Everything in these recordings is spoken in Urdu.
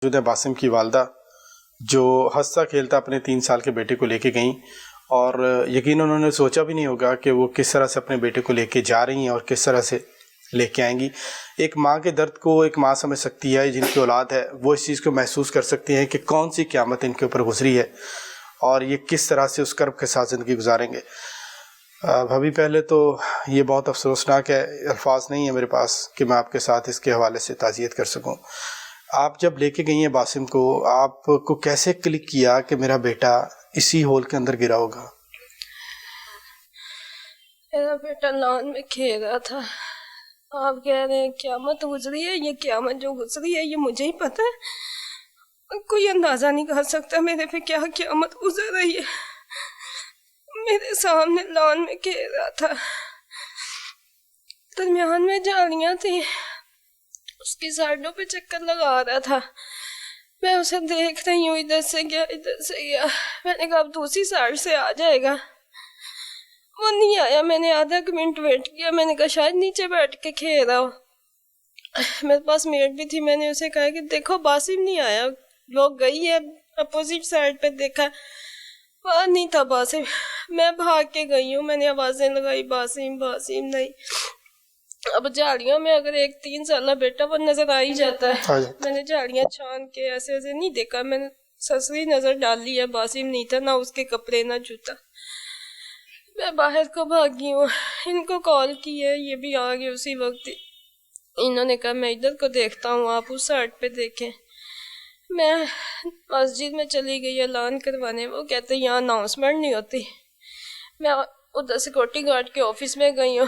موجود ہے باسم کی والدہ جو ہنستا کھیلتا اپنے 3 سال کے بیٹے کو لے کے گئیں، اور یقیناً انہوں نے سوچا بھی نہیں ہوگا کہ وہ کس طرح سے اپنے بیٹے کو لے کے جا رہی ہیں اور کس طرح سے لے کے آئیں گی۔ ایک ماں کے درد کو ایک ماں سمجھ سکتی ہے، جن کی اولاد ہے وہ اس چیز کو محسوس کر سکتی ہیں کہ کون سی قیامت ان کے اوپر گزری ہے اور یہ کس طرح سے اس کرب کے ساتھ زندگی گزاریں گے۔ بھابھی پہلے تو یہ بہت افسوسناک ہے، الفاظ نہیں ہے میرے پاس کہ میں آپ کے ساتھ اس کے حوالے سے تعزیت کر سکوں۔ آپ جب لے کے گئی ہیں باسم کو، آپ کو کیسے کلک کیا کہ میرا بیٹا اسی ہول کے اندر گرا ہوگا؟ میرا بیٹا لان میں کھیل رہا تھا۔ آپ کہہ رہے ہیں قیامت گزری ہے، یہ قیامت جو گزری ہے یہ مجھے ہی پتہ ہے، کوئی اندازہ نہیں کر سکتا میرے پہ کیا قیامت گزر رہی ہے۔ میرے سامنے لان میں کھیل رہا تھا، درمیان میں جالیاں تھیں، اس کی سائڈوں پہ چکر لگا رہا تھا۔ میں اسے دیکھ رہی ہوں، ادھر سے گیا ادھر سے گیا۔ میں نے کہا اب دوسری سائڈ سے آ جائے گا، وہ نہیں آیا۔ میں نے آدھا منٹ ویٹ کیا، میں نے کہا شاید نیچے بیٹھ کے کھیل رہا ہو۔ میرے پاس میٹ بھی تھی، میں نے اسے کہا کہ دیکھو باسم نہیں آیا، وہ گئی ہے اپوزٹ سائڈ پہ، دیکھا وہاں نہیں تھا باسم۔ میں بھاگ کے گئی ہوں، میں نے آوازیں لگائی باسم باسم، نہیں۔ اب جھاڑیوں میں اگر ایک 3 سالہ بیٹا وہ نظر آ ہی جاتا ہے۔ میں نے جھاڑیاں چھان کے ایسے ایسے نہیں دیکھا، میں نے سسری نظر ڈال لی ہے، باسم نہیں تھا، نہ اس کے کپڑے نہ جوتا۔ میں باہر کو بھاگی ہوں، ان کو کال کی ہے، یہ بھی آ گئے اسی وقت۔ انہوں نے کہا میں ادھر کو دیکھتا ہوں، آپ اس سائڈ پہ دیکھیں۔ میں مسجد میں چلی گئی اعلان کروانے، وہ کہتے یہاں اناؤنسمنٹ نہیں ہوتی۔ میں ادھر سیکورٹی گارڈ کے آفس میں گئی ہوں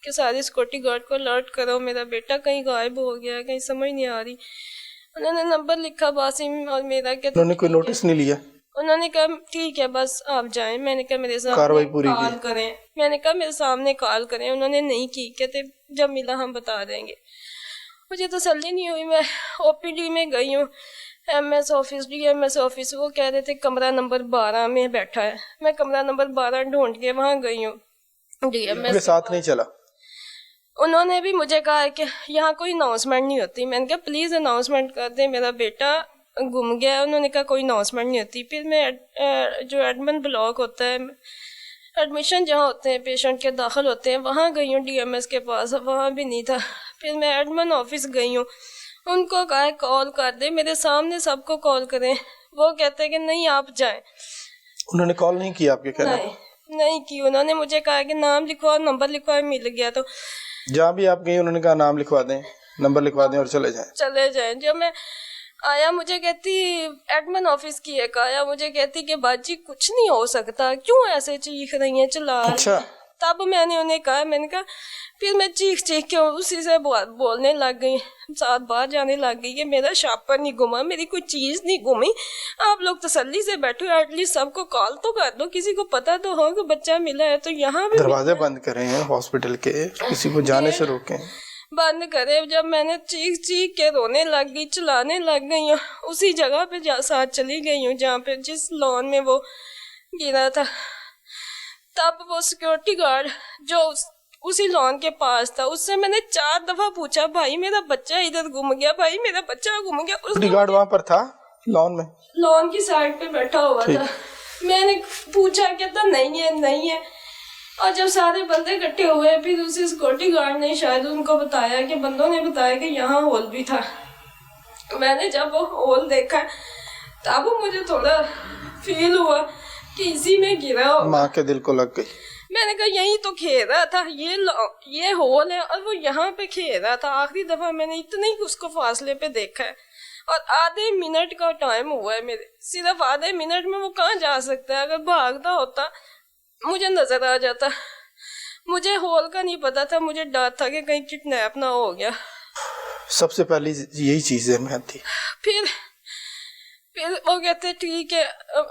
کہ سارے سیکورٹی گارڈ کو الرٹ کرو، میرا بیٹا کہیں غائب ہو گیا ہے، کہیں سمجھ نہیں آ رہی۔ انہوں نے نمبر لکھا باسم اور میرا، کہ انہوں نے کوئی نوٹس نہیں لیا؟ انہوں نے کہا ٹھیک ہے بس آپ جائیں۔ میں نے کہا میرے سامنے کال کریں، میں نے کہا میرے سامنے کال کریں، انہوں نے نہیں کی، کہتے جب ملا ہم بتا دیں گے۔ مجھے تسلی نہیں ہوئی، میں او پی ڈی میں گئی ہوں، M S office, D M S office, وہ کہہ رہے تھے کمرہ نمبر 12 میں بیٹھا ہے۔ میں کمرہ نمبر 12 ڈھونڈ کے وہاں گئی ہوں، ڈی ایم ایس کے ساتھ نہیں چلا۔ انہوں نے بھی مجھے کہا کہ یہاں کوئی اناؤنسمنٹ نہیں ہوتی۔ میں نے کہا پلیز اناؤنسمنٹ کر دیں، میرا بیٹا گم گیا ہے۔ انہوں نے کہا کوئی اناؤنسمنٹ نہیں ہوتی۔ پھر میں جو ایڈمن بلاک ہوتا ہے، ایڈمیشن جہاں ہوتے ہیں پیشنٹ کے داخل ہوتے ہیں، وہاں گئی ہوں ڈی ایم ایس کے پاس، وہاں بھی نہیں تھا۔ پھر میں ایڈمن آفس گئی ہوں، ان کو کہا کال کر دیں، میرے سامنے سب کو کال کریں، وہ کہتے ہیں کہ نہیں آپ جائیں۔ انہوں نے کال نہیں کی آپ کے کہنے؟ نہیں کی۔ انہوں نے مجھے کہا کہ نام لکھواؤ، نمبر لکھواؤ، مل گیا۔ تو جہاں بھی آپ گئی انہوں نے کہا نام لکھوا دیں، نمبر لکھوا دیں اور چلے جائیں۔ جب میں آیا مجھے کہتی ایڈمن آفس کی ایک آیا، مجھے کہتی کہ باجی کچھ نہیں ہو سکتا، کیوں ایسے چیخ رہی ہیں چلا رہی ہیں؟ اچھا۔ تب میں نے انہیں کہا، میں نے کہا پھر میں چیخ کے اسی سے بولنے لگ گئی، ساتھ باہر جانے لگ گئی کہ میرا شاپر نہیں گما، میری کوئی چیز نہیں گمی، آپ لوگ تسلی سے بیٹھو، ایٹ لیسٹ سب کو کال تو کر دو، کسی کو پتا تو ہو کہ بچہ ملا ہے۔ تو یہاں بھی دروازے بند کریں ہاسپٹل کے، کسی کو جانے سے روکیں، بند کرے۔ جب میں نے چیخ کے رونے لگ گئی، چلانے لگ گئی ہوں، اسی جگہ پہ ساتھ چلی گئی ہوں جہاں پہ جس لان میں وہ گرا تھا۔ تب وہ سیکورٹی گارڈ جو اسی لان کے پاس تھا، اس سے میں نے 4 دفعہ پوچھا بھائی میرا بچہ ادھر گم گیا، بھائی میرا بچہ گم گیا۔ سیکورٹی گارڈ وہاں پر تھا لان میں، لان کی سائڈ پہ بیٹھا ہوا تھا۔ میں نے پوچھا کہتا نہیں ہے نہیں ہے، اور جب سارے بندے اکٹھے ہوئے پھر اسی سیکورٹی گارڈ نے شاید ان کو بتایا کہ بندوں نے بتایا کہ یہاں ہول بھی تھا۔ میں نے جب وہ ہول دیکھا تب مجھے تھوڑا فیل ہوا کہ اسی میں گرا ہوگا۔ ماں کے دل کو لگ گئی۔ میں نے کہا یہی تو کھیل رہا تھا، یہ ہول ہے اور وہ یہاں پہ کھیل رہا تھا۔ آخری دفعہ میں نے اتنے ہی اس کو فاصلے پہ دیکھا ہے، اور آدھے منٹ کا ٹائم ہوا ہے میرے، صرف آدھے منٹ میں وہ کہاں جا سکتا ہے؟ اگر بھاگتا ہوتا مجھے نظر آ جاتا۔ مجھے ہول کا نہیں پتا تھا، مجھے ڈر تھا کہ کہیں کڈنیپ نہ ہو گیا۔ سب سے پہلی یہی چیز ذہن میں آتی۔ پھر وہ کہتے ٹھیک ہے،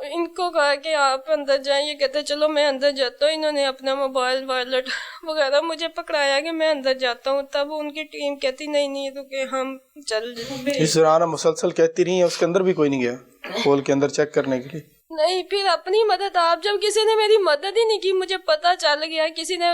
ان کو کہا کہ آپ اندر جائیں، یہ کہتے چلو میں اندر جاتا ہوں۔ انہوں نے اپنا موبائل وائلٹ وغیرہ مجھے پکڑایا کہ میں اندر جاتا ہوں، تب ان کی ٹیم کہتی نہیں رکے ہم چل جائیں۔ اس دوران مسلسل کہتی رہی ہیں اس کے اندر بھی کوئی نہیں گیا ہول کے اندر چیک کرنے کے لیے؟ نہیں، پھر اپنی مدد، آپ جب کسی نے میری مدد ہی نہیں کی، مجھے پتا چل گیا کسی نے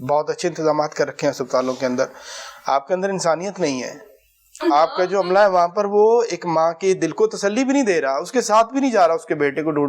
بہت اچھے انتظامات کر رکھے ہیں اسپتالوں کے اندر. آپ کے اندر انسانیت نہیں ہے. آپ کا جو عملہ ہے وہاں پر وہ ایک ماں کے دل کو تسلی بھی نہیں دے رہا, اس کے ساتھ بھی نہیں جا رہا اس کے بیٹے کو ڈھونڈنے.